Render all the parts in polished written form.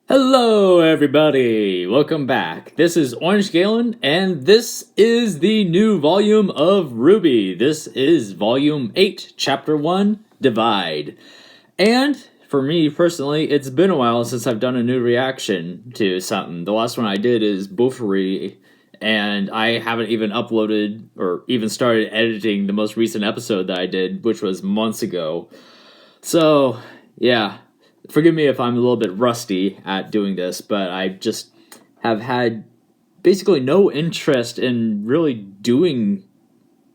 Hello everybody, welcome back. This is Orange Galen, and this is the new volume of RWBY. This is volume 8, chapter 1, Divide. And for me personally, it's been a while since I've done a new reaction to something. The last one I did is Bofuri, and I haven't even uploaded or even started editing the most recent episode that I did, which was months ago. So, yeah. Forgive me if I'm a little bit rusty at doing this, but I just have had basically no interest in really doing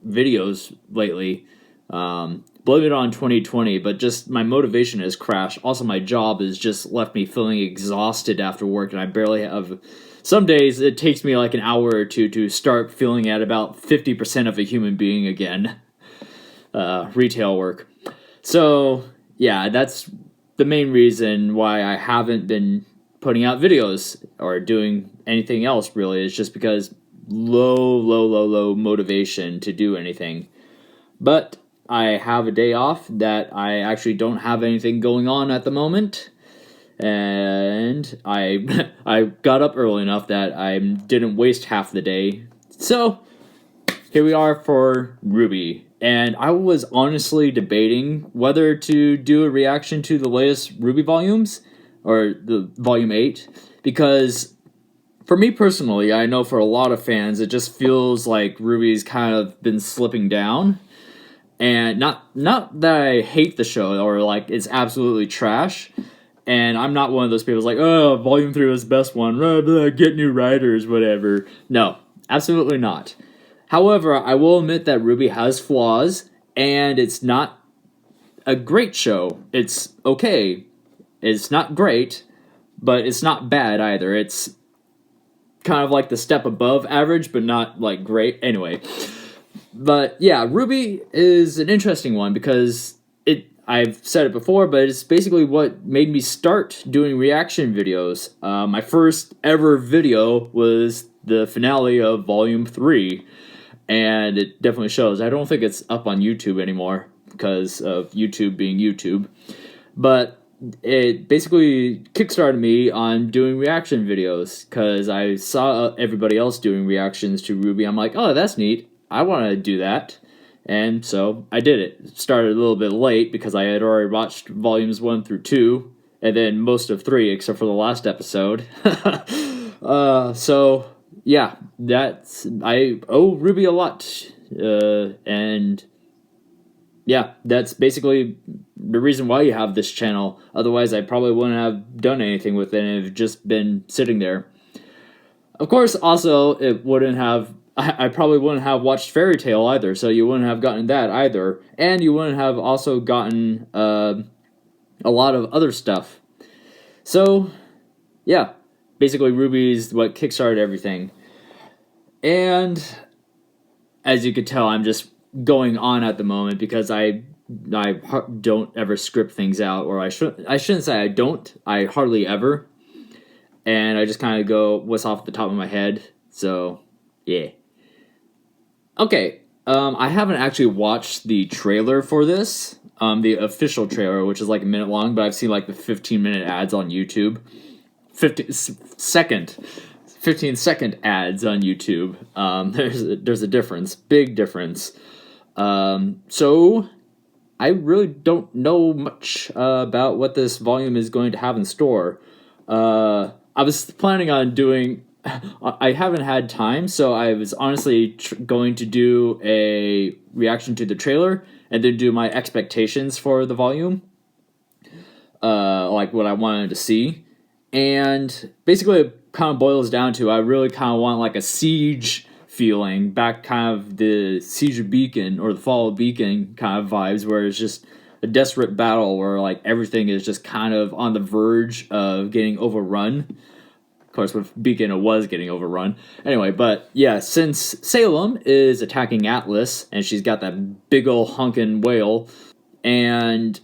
videos lately. Blame it on 2020, but just my motivation has crashed. Also, my job has just left me feeling exhausted after work, and I barely have... Some days it takes me like an hour or two to start feeling at about 50% of a human being again. Retail work. So, yeah, that's the main reason why I haven't been putting out videos or doing anything else, really, is just because low motivation to do anything. But I have a day off that I actually don't have anything going on at the moment, and I got up early enough that I didn't waste half the day. So here we are for RWBY. And I was honestly debating whether to do a reaction to the latest RWBY volumes, or the volume 8, because for me personally, I know for a lot of fans, it just feels like RWBY's kind of been slipping down. And not that I hate the show, or like it's absolutely trash, and I'm not one of those people who's like, oh, volume 3 was the best one, blah, blah, get new writers, whatever. No, absolutely not. However, I will admit that RWBY has flaws, and it's not a great show. It's okay. It's not great, but it's not bad either. It's kind of like the step above average, but not like great. Anyway, but yeah, RWBY is an interesting one because I've said it before, but it's basically what made me start doing reaction videos. My first ever video was the finale of Volume 3. And it definitely shows. I don't think it's up on YouTube anymore because of YouTube being YouTube. But it basically kickstarted me on doing reaction videos because I saw everybody else doing reactions to RWBY. I'm like, oh, that's neat. I want to do that. And so I did it. Started a little bit late because I had already watched volumes 1 through 2 and then most of 3 except for the last episode. So... yeah, I owe RWBY a lot, and yeah, that's basically the reason why you have this channel. Otherwise, I probably wouldn't have done anything with it and have just been sitting there. Of course, also, I probably wouldn't have watched Fairy Tail either, so you wouldn't have gotten that either, and you wouldn't have also gotten a lot of other stuff. So, yeah. Basically, RWBY's what kickstarted everything. And as you could tell, I'm just going on at the moment because I don't ever script things out, or I shouldn't say I don't. I hardly ever. And I just kind of go what's off the top of my head. So, yeah. Okay, I haven't actually watched the trailer for this. The official trailer, which is like a minute long, but I've seen like the 15-minute ads on YouTube. 15-second ads on YouTube. There's a difference, big difference. So I really don't know much about what this volume is going to have in store. I was planning on doing... I haven't had time, so I was honestly going to do a reaction to the trailer and then do my expectations for the volume. Like what I wanted to see. And basically it kind of boils down to I really kind of want like a siege feeling, back kind of the Siege of Beacon or the Fall of Beacon kind of vibes, where it's just a desperate battle where like everything is just kind of on the verge of getting overrun. Of course, with Beacon it was getting overrun. Anyway, but yeah, since Salem is attacking Atlas and she's got that big ol' hunkin' whale, and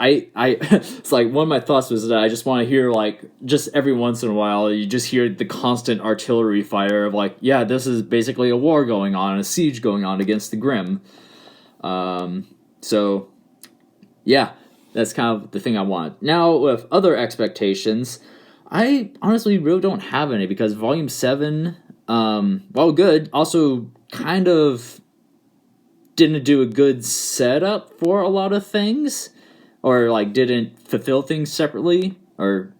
it's like one of my thoughts was that I just want to hear, like, just every once in a while, you just hear the constant artillery fire of like, yeah, this is basically a war going on, a siege going on against the Grimm. So, yeah, that's kind of the thing I want. Now, with other expectations, I honestly really don't have any because Volume 7, while good, also kind of didn't do a good setup for a lot of things, or like didn't fulfill things separately or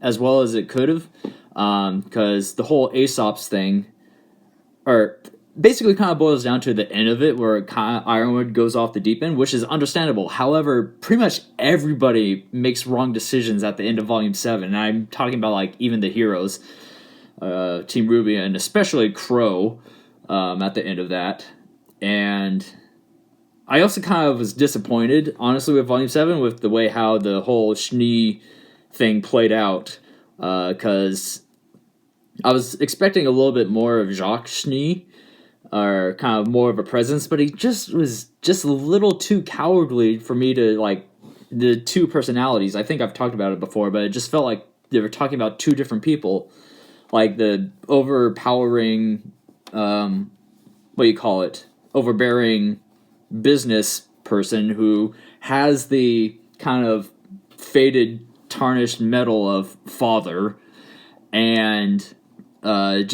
as well as it could have, because the whole Aesop's thing, or basically kind of boils down to the end of it where kind of Ironwood goes off the deep end, which is understandable. However, pretty much everybody makes wrong decisions at the end of Volume 7, and I'm talking about like even the heroes, Team RWBY, and especially Crow at the end of that. And I also kind of was disappointed, honestly, with Volume 7 with the way how the whole Schnee thing played out, because I was expecting a little bit more of Jacques Schnee, or kind of more of a presence, but he just was just a little too cowardly for me to like the two personalities. I think I've talked about it before, but it just felt like they were talking about two different people. Like the overpowering, what do you call it? Overbearing business person who has the kind of faded, tarnished metal of father, and I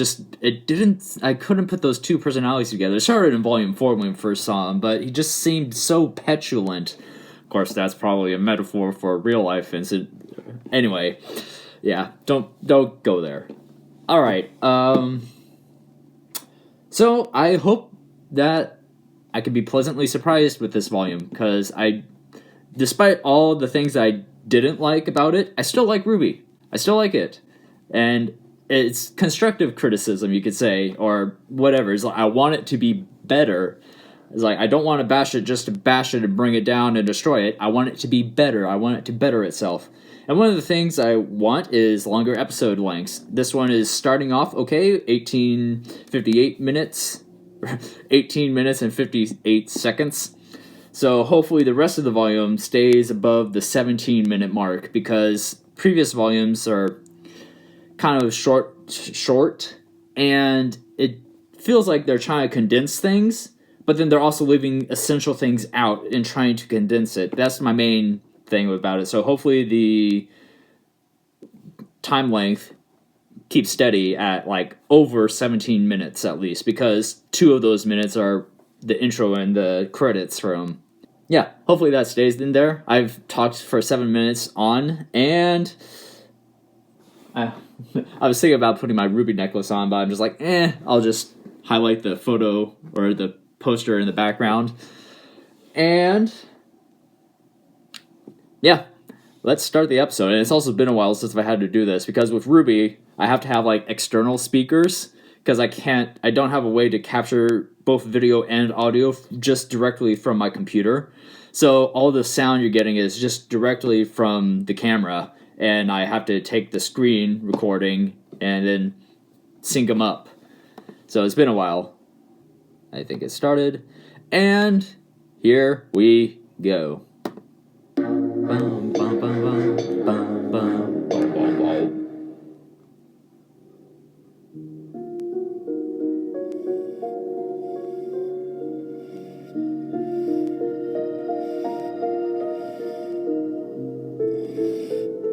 couldn't put those two personalities together. It started in Volume 4 when we first saw him, but he just seemed so petulant. Of course, that's probably a metaphor for a real life incident. Anyway, yeah, don't go there. All right. So I hope that I can be pleasantly surprised with this volume, because despite all the things I didn't like about it, I still like RWBY. I still like it, and it's constructive criticism, you could say, or whatever. It's like I want it to be better. It's like I don't want to bash it just to bash it and bring it down and destroy it. I want it to be better. I want it to better itself. And one of the things I want is longer episode lengths. This one is starting off okay, 58 minutes, 18 minutes and 58 seconds. So hopefully the rest of the volume stays above the 17-minute mark, because previous volumes are kind of short, and it feels like they're trying to condense things, but then they're also leaving essential things out and trying to condense it. That's my main thing about it. So hopefully the time length keeps steady at like over 17 minutes at least, because 2 of those minutes are the intro and the credits from. Yeah, hopefully that stays in there. I've talked for 7 minutes on, and I was thinking about putting my RWBY necklace on, but I'm just like, I'll just highlight the photo or the poster in the background. And yeah, let's start the episode. And it's also been a while since I had to do this, because with RWBY, I have to have like external speakers, because I don't have a way to capture both video and audio just directly from my computer. So all the sound you're getting is just directly from the camera, and I have to take the screen recording and then sync them up. So it's been a while. I think it started, and here we go. Bum, bum, bum, bum, bum, bum, bum, bum, bum.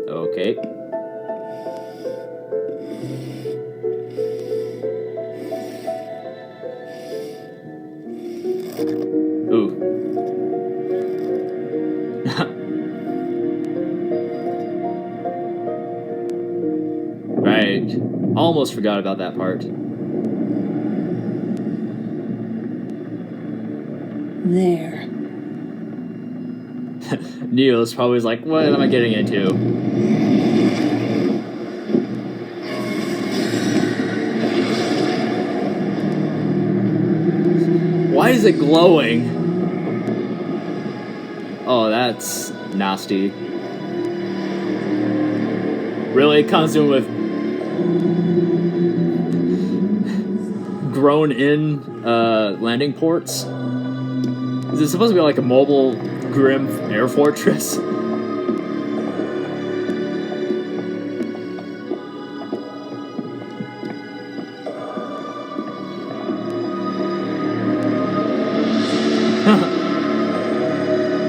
Okay. Ooh. Right. Almost forgot about that part. There. Neo's probably like, what am I getting into? Why is it glowing? Oh, that's nasty. Really? It comes in with grown-in landing ports? Is it supposed to be like a mobile grim air fortress?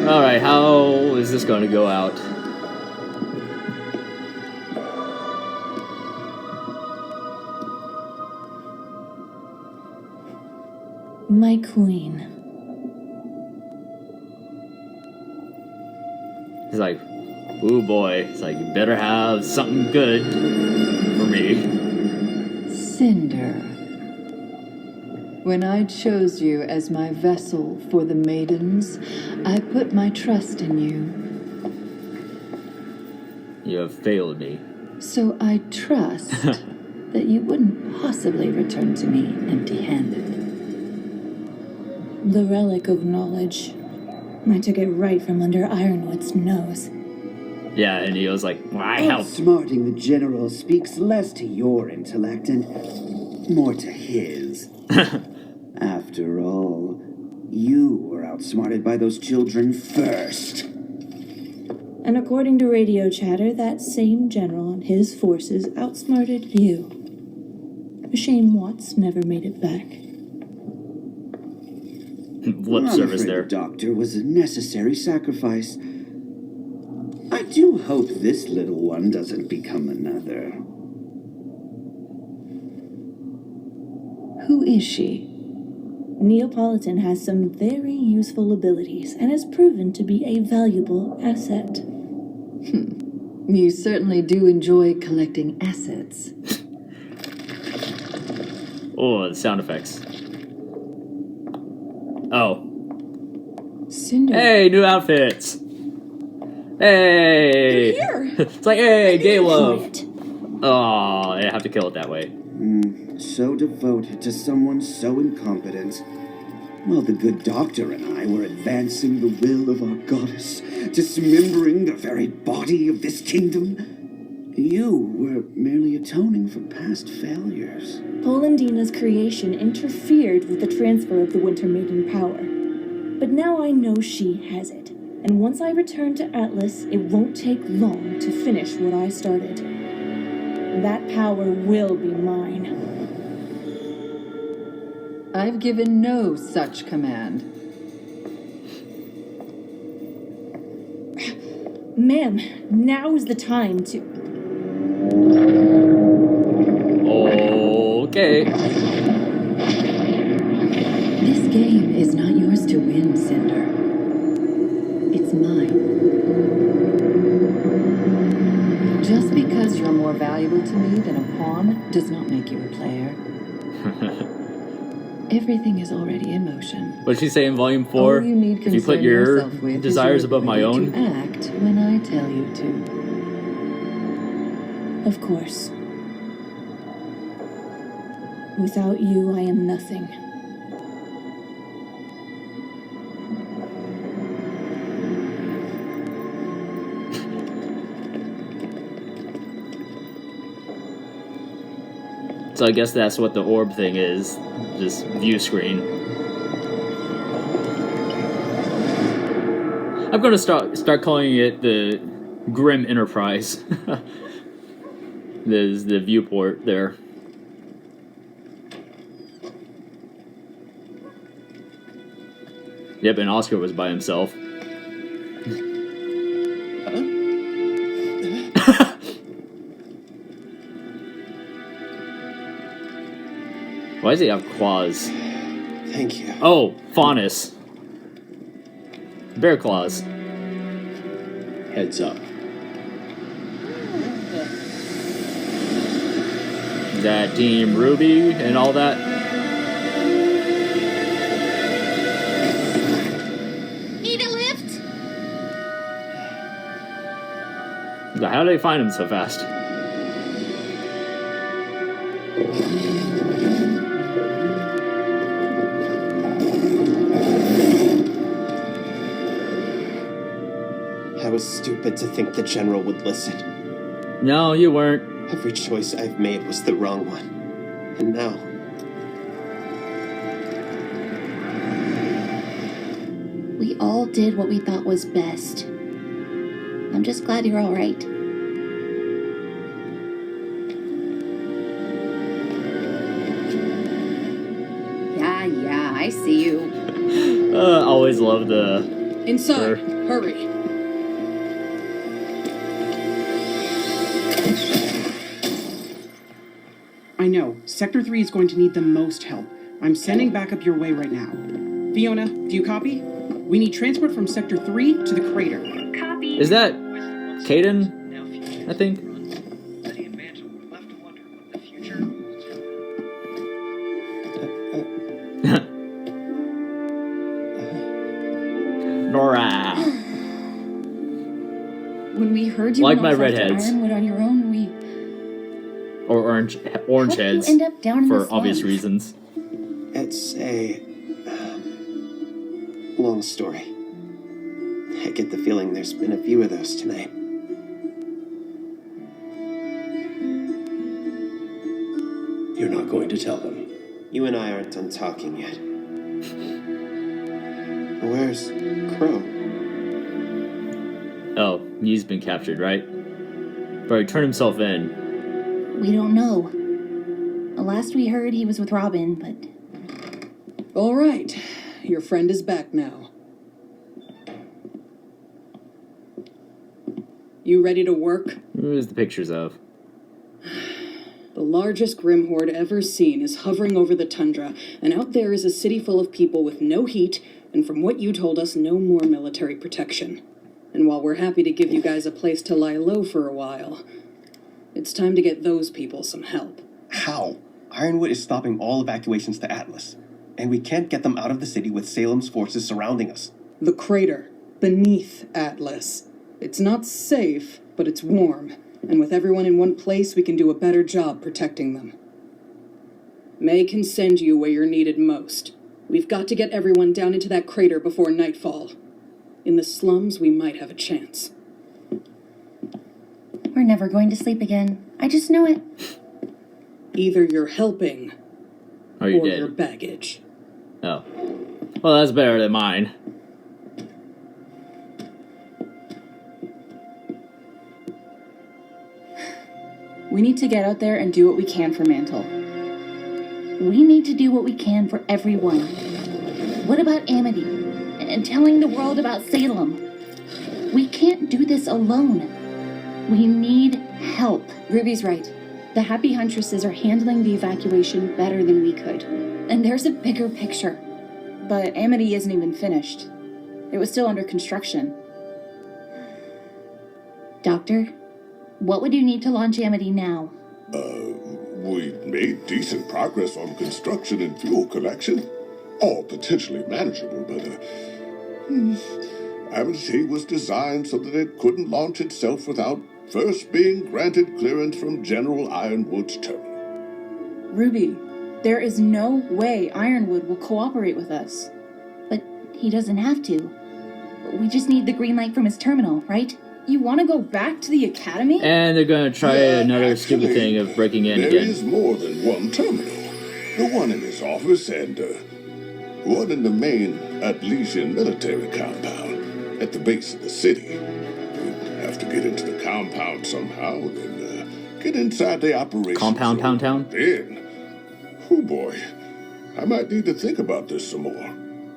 Alright, how is this going to go out? My queen. He's like, ooh boy. It's like, you better have something good for me. Cinder. When I chose you as my vessel for the maidens, I put my trust in you. You have failed me. So I trust that you wouldn't possibly return to me empty-handed. The Relic of Knowledge. I took it right from under Ironwood's nose. Yeah, and he was like, well, I helped. Outsmarting the general speaks less to your intellect and more to his. After all, you were outsmarted by those children first. And according to radio chatter, that same general and his forces outsmarted you. A shame Watts never made it back. Lip I'm service afraid there. The doctor was a necessary sacrifice. I do hope this little one doesn't become another. Who is she? Neapolitan has some very useful abilities and has proven to be a valuable asset. You certainly do enjoy collecting assets. Oh, the sound effects. Oh. Cinder. Hey, new outfits. Hey. Here. It's like, hey, gay love. Quiet. Oh, I have to kill it that way. So devoted to someone so incompetent. While the good doctor and I were advancing the will of our goddess, dismembering the very body of this kingdom, you were merely atoning for past failures. Polendina's creation interfered with the transfer of the Winter Maiden power. But now I know she has it. And once I return to Atlas, it won't take long to finish what I started. That power will be mine. I've given no such command. Ma'am, now is the time to... Okay. This game is not yours to win, Cinder. It's mine. Just because you're more valuable to me than a pawn does not make you a player. Everything is already in motion. What did she say in Volume 4? All you need If you put concern your yourself with desires is above my your own. ability to act when I tell you to. Of course. Without you, I am nothing. So I guess that's what the orb thing is. This view screen. I'm gonna start calling it the Grim Enterprise. There's the viewport there. Yep, and Oscar was by himself. Why does he have claws? Thank you. Oh, Faunus. Bear claws. Heads up. Is that Team RWBY and all that? Need a lift? How do they find him so fast? I was stupid to think the general would listen. No, you weren't. Every choice I've made was the wrong one. And now... We all did what we thought was best. I'm just glad you're all right. Yeah, I see you. Always love the... Inside, Sure. hurry. I know. Sector 3 is going to need the most help. I'm sending backup your way right now. Fiona, do you copy? We need transport from Sector 3 to the crater. Copy. Is that Caden? I think. Nora. When we heard you Like went my off after redheads. Ironwood on your own, we... Or orange How did heads. you end up down in the For obvious slums? reasons. It's a long story. I get the feeling there's been a few of those tonight. You're not going to tell them. You and I aren't done talking yet. Where's Crow? Oh, he's been captured, right? But he turned himself in. We don't know. Last we heard, he was with Robin, but... All right. Your friend is back now. You ready to work? Who's the pictures of? The largest Grim Horde ever seen is hovering over the tundra, and out there is a city full of people with no heat, and from what you told us, no more military protection. And while we're happy to give you guys a place to lie low for a while, it's time to get those people some help. How? Ironwood is stopping all evacuations to Atlas, and we can't get them out of the city with Salem's forces surrounding us. The crater, beneath Atlas. It's not safe, but it's warm, and with everyone in one place, we can do a better job protecting them. May can send you where you're needed most. We've got to get everyone down into that crater before nightfall. In the slums, we might have a chance. We're never going to sleep again. I just know it. Either you're helping, Or you or did. your baggage. Oh. Well, that's better than mine. We need to get out there and do what we can for Mantle. We need to do what we can for everyone. What about Amity? And telling the world about Salem? We can't do this alone. We need help. Ruby's right. The Happy Huntresses are handling the evacuation better than we could. And there's a bigger picture. But Amity isn't even finished. It was still under construction. Doctor, what would you need to launch Amity now? We've made decent progress on construction and fuel collection. All potentially manageable, but Amity was designed so that it couldn't launch itself without first being granted clearance from General Ironwood's terminal. Ruby, there is no way Ironwood will cooperate with us. But he doesn't have to. We just need the green light from his terminal, right? You want to go back to the academy? And they're gonna try another stupid Actually, thing of breaking in there again. is more than one terminal. The one in his office and one in the main Atlesian military compound at the base of the city. We have to get into the compound somehow, then get inside the operation. Compound Town? Then, oh boy, I might need to think about this some more.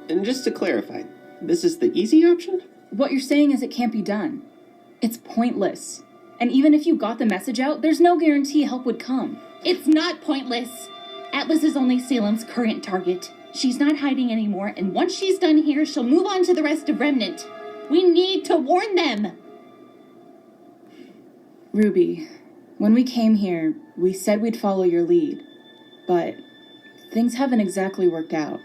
And just to clarify, this is the easy option? What you're saying is it can't be done. It's pointless. And even if you got the message out, there's no guarantee help would come. It's not pointless. Atlas is only Salem's current target. She's not hiding anymore, and once she's done here, she'll move on to the rest of Remnant. We need to warn them. Ruby, when we came here, we said we'd follow your lead. But things haven't exactly worked out.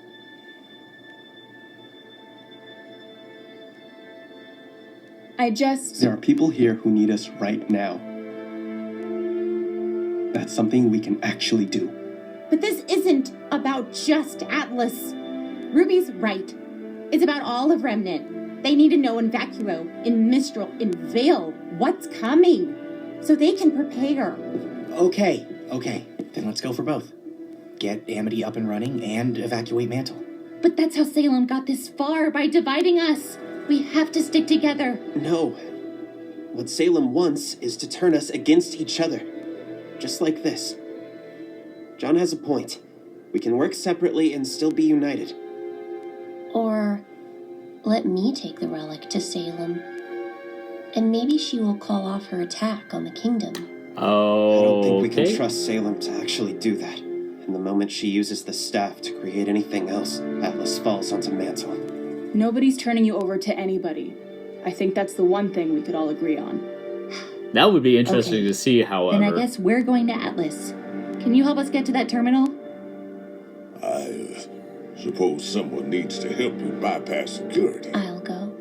There are people here who need us right now. That's something we can actually do. But this isn't about just Atlas. Ruby's right. It's about all of Remnant. They need to know in Vacuo, in Mistral, in Vale, what's coming, so they can prepare. Okay. Then let's go for both. Get Amity up and running and evacuate Mantle. But that's how Salem got this far, by dividing us. We have to stick together. No. What Salem wants is to turn us against each other. Just like this. John has a point. We can work separately and still be united. Or let me take the relic to Salem. And maybe she will call off her attack on the kingdom. Oh, I don't think we can trust Salem to actually do that. And the moment she uses the staff to create anything else, Atlas falls onto Mantle. Nobody's turning you over to anybody. I think that's the one thing we could all agree on. That would be interesting to see, however. Then I guess we're going to Atlas. Can you help us get to that terminal? I suppose someone needs to help you bypass security. I'll go.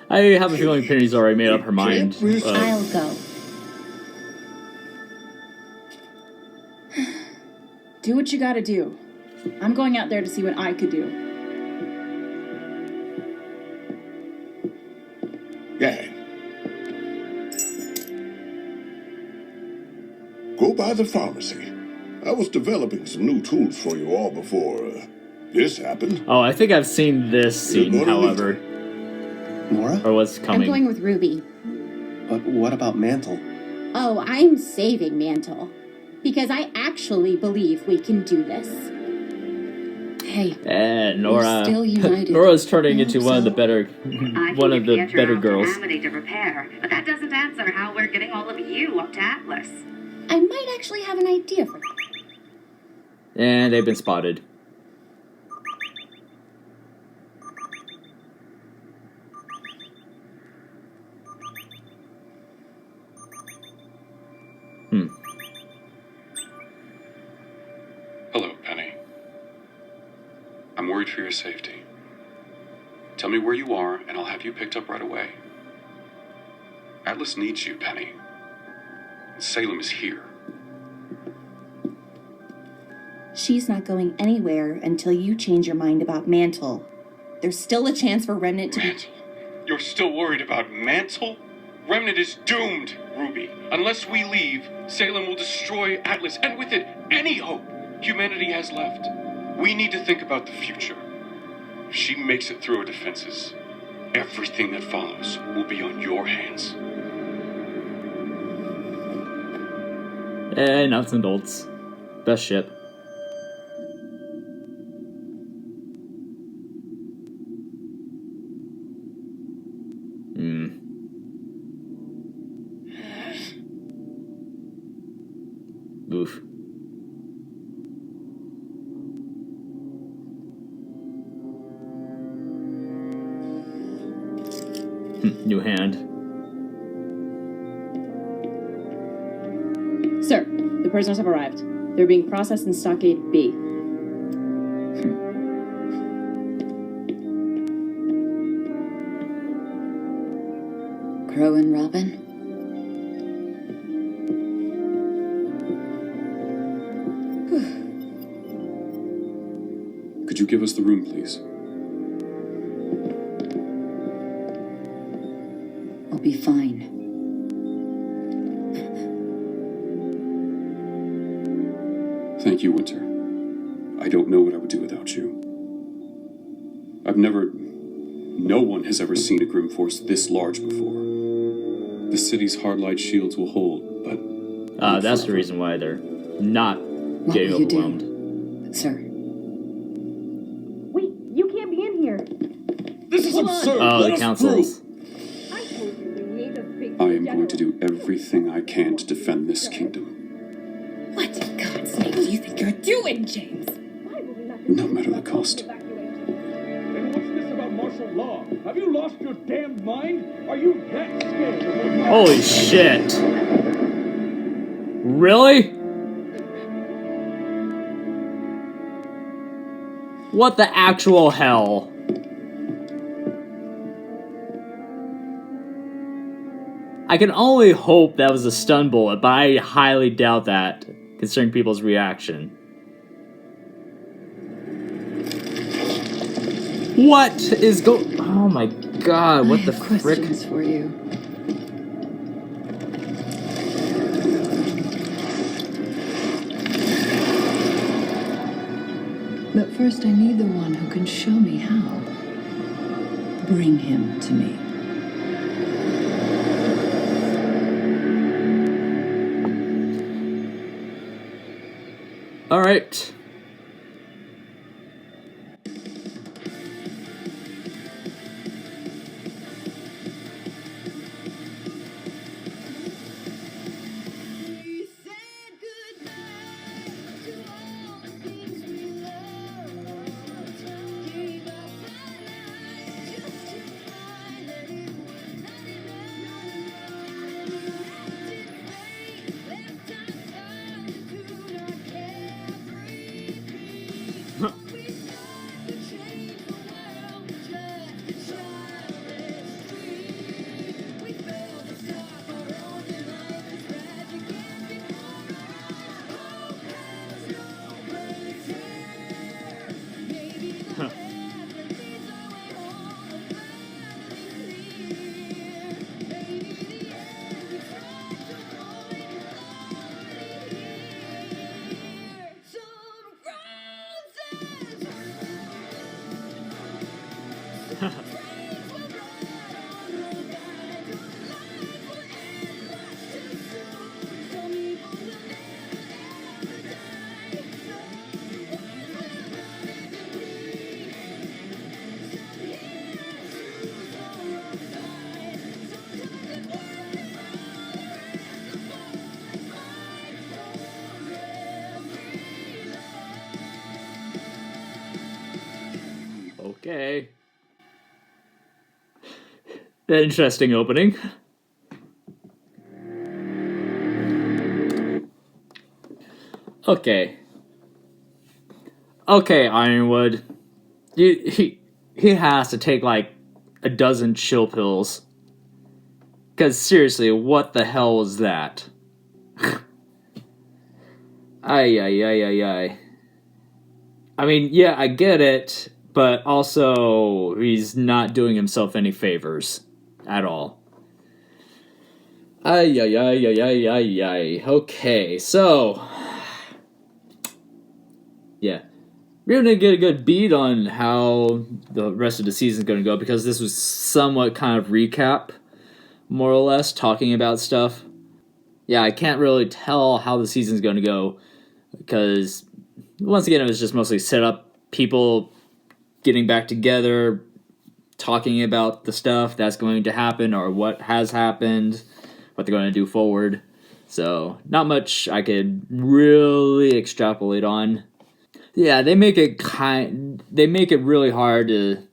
I have a feeling Penny's already made up her mind. I'll go. Do what you gotta do. I'm going out there to see what I could do. Gang. Go by the pharmacy. I was developing some new tools for you all before this happened. Oh, I think I've seen this scene, however. Nora? Or what's coming. I'm going with Ruby. But what about Mantle? Oh, I'm saving Mantle. Because I actually believe we can do this. Hey, Nora. still united. Nora's turning into one of the better girls. Amity to repair, but that doesn't answer how we're getting all of you up to Atlas. I might actually have an idea for that. And they've been spotted. Hello, Penny. I'm worried for your safety. Tell me where you are, and I'll have you picked up right away. Atlas needs you, Penny. Salem is here. She's not going anywhere until you change your mind about Mantle. There's still a chance for Remnant to Mantle? You're still worried about Mantle? Remnant is doomed, Ruby. Unless we leave, Salem will destroy Atlas, and with it, any hope humanity has left. We need to think about the future. If she makes it through her defenses, everything that follows will be on your hands. Nuts and bolts. Best ship. Oof. New hand. Sir, the prisoners have arrived. They're being processed in Stockade B. Crow and Robin? Could you give us the room, please? I'll be fine. Thank you, Winter. I don't know what I would do without you. No one has ever seen a Grim Force this large before. The city's hard-light shields will hold, but... that's the reason why they're not getting overwhelmed. Sir. Wait, you can't be in here. This is absurd! Oh, the councils. I am going to do everything I can to defend this kingdom. What in God's name do you think you're doing, James? No matter the cost. And what's this about martial law? Have you lost your damned mind? Are you that scared of what... Holy shit. Really? What the actual hell? I can only hope that was a stun bullet, but I highly doubt that, considering people's reaction. What is oh my god, what the frick? Questions for you. But first I need the one who can show me how. Bring him to me. All right. Okay. Interesting opening. Okay. Okay, Ironwood. He has to take like a dozen chill pills. Because seriously, what the hell was that? Ay. I mean, yeah, I get it, but also he's not doing himself any favors at all. Ay. Okay, so yeah. We're going to get a good beat on how the rest of the season is going to go, because this was somewhat kind of recap, more or less, talking about stuff. Yeah, I can't really tell how the season's going to go, because once again, it was just mostly set up, people getting back together, talking about the stuff that's going to happen or what has happened, what they're going to do forward. So, not much I could really extrapolate on. Yeah, they make it really hard to,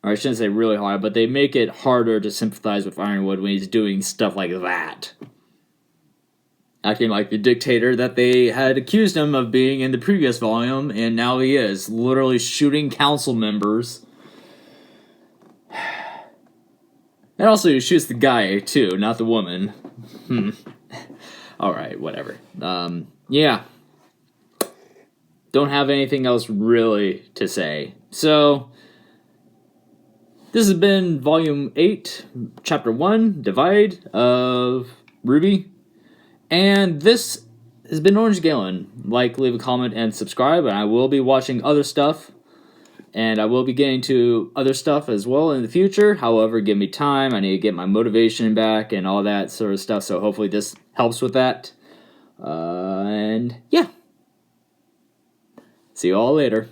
or I shouldn't say really hard, but they make it harder to sympathize with Ironwood when he's doing stuff like that. Acting like the dictator that they had accused him of being in the previous volume, and now he is, literally shooting council members. And also he shoots the guy, too, not the woman. Alright, whatever. Yeah. Don't have anything else really to say. So, this has been Volume 8, Chapter 1, Divide of RWBY. And this has been Orange Galen. Like, leave a comment, and subscribe. And I will be watching other stuff. And I will be getting to other stuff as well in the future. However, give me time. I need to get my motivation back and all that sort of stuff. So hopefully this helps with that. And yeah. See you all later.